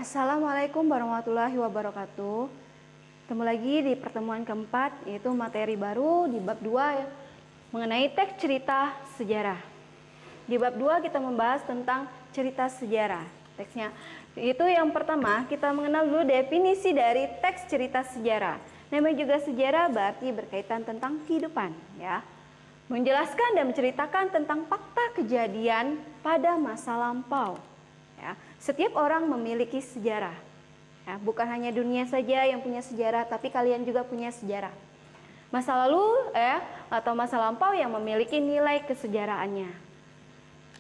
Assalamualaikum warahmatullahi wabarakatuh. Ketemu lagi di pertemuan keempat, yaitu materi baru di bab 2 ya, mengenai teks cerita sejarah. Di bab 2 kita membahas tentang cerita sejarah. Teksnya itu yang pertama, kita mengenal dulu definisi dari teks cerita sejarah. Namanya juga sejarah berarti berkaitan tentang kehidupan ya. Menjelaskan dan menceritakan tentang fakta kejadian pada masa lampau. Ya, setiap orang memiliki sejarah. Ya, bukan hanya dunia saja yang punya sejarah, tapi kalian juga punya sejarah. Masa lalu atau masa lampau yang memiliki nilai kesejarahannya.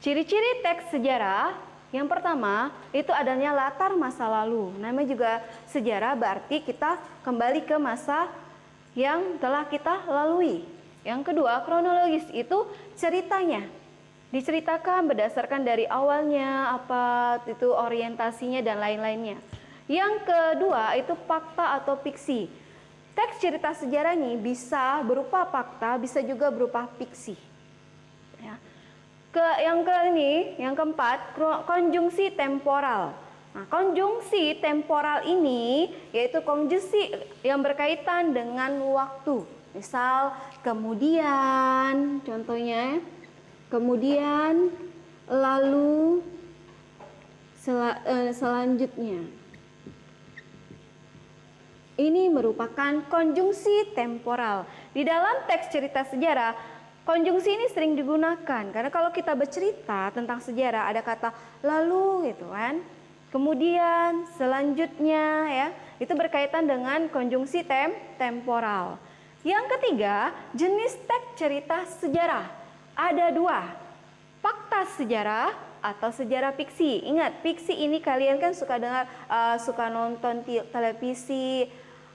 Ciri-ciri teks sejarah yang pertama itu adanya latar masa lalu. Namanya juga sejarah berarti kita kembali ke masa yang telah kita lalui. Yang kedua, kronologis itu ceritanya. Diceritakan berdasarkan dari awalnya, apa itu orientasinya dan lain-lainnya. Yang kedua itu fakta atau fiksi. Teks cerita sejarah ini bisa berupa fakta, bisa juga berupa fiksi. Ya. Yang keempat, konjungsi temporal. Nah, konjungsi temporal ini yaitu konjungsi yang berkaitan dengan waktu. Misal kemudian, contohnya kemudian, lalu, selanjutnya. Ini merupakan konjungsi temporal. Di dalam teks cerita sejarah, konjungsi ini sering digunakan. Karena kalau kita bercerita tentang sejarah, ada kata lalu gitu kan. Kemudian, selanjutnya ya. Itu berkaitan dengan konjungsi temporal. Yang ketiga, jenis teks cerita sejarah. Ada dua, fakta sejarah atau sejarah fiksi. Ingat, fiksi ini kalian kan suka dengar, suka nonton televisi.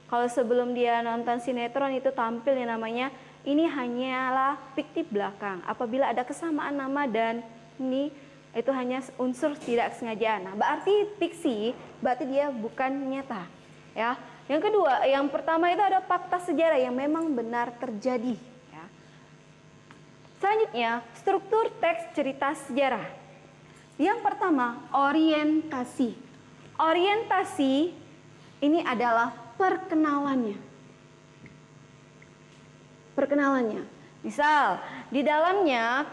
Kalau sebelum dia nonton sinetron itu tampil yang namanya, ini hanyalah fiktif belakang. Apabila ada kesamaan nama dan ini, itu hanya unsur tidak sengaja. Nah, berarti fiksi, berarti dia bukan nyata. Ya. Yang kedua, yang pertama itu ada fakta sejarah yang memang benar terjadi. Selanjutnya, struktur teks cerita sejarah. Yang pertama, orientasi. Orientasi ini adalah perkenalannya. Perkenalannya. Misal, di dalamnya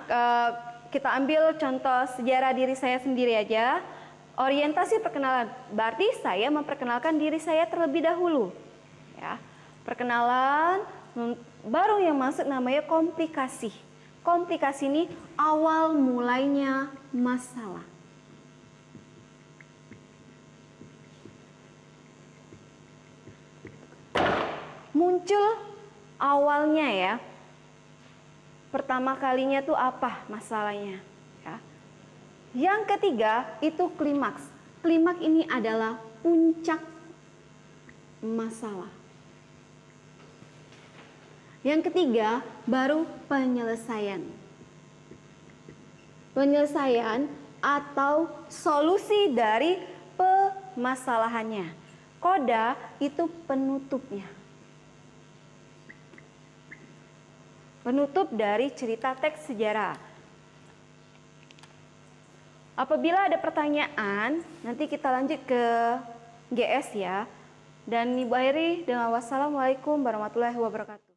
kita ambil contoh sejarah diri saya sendiri aja. Orientasi perkenalan, berarti saya memperkenalkan diri saya terlebih dahulu. Ya. Perkenalan, baru yang masuk namanya komplikasi. Komplikasi ini awal mulainya masalah. Muncul awalnya ya. Pertama kalinya tuh apa masalahnya? Ya. Yang ketiga itu klimaks. Klimaks ini adalah puncak masalah. Yang ketiga, baru penyelesaian. Penyelesaian atau solusi dari permasalahannya. Koda itu penutupnya. Penutup dari cerita teks sejarah. Apabila ada pertanyaan, nanti kita lanjut ke GS ya. Dan Ibu akhiri dengan wassalamualaikum warahmatullahi wabarakatuh.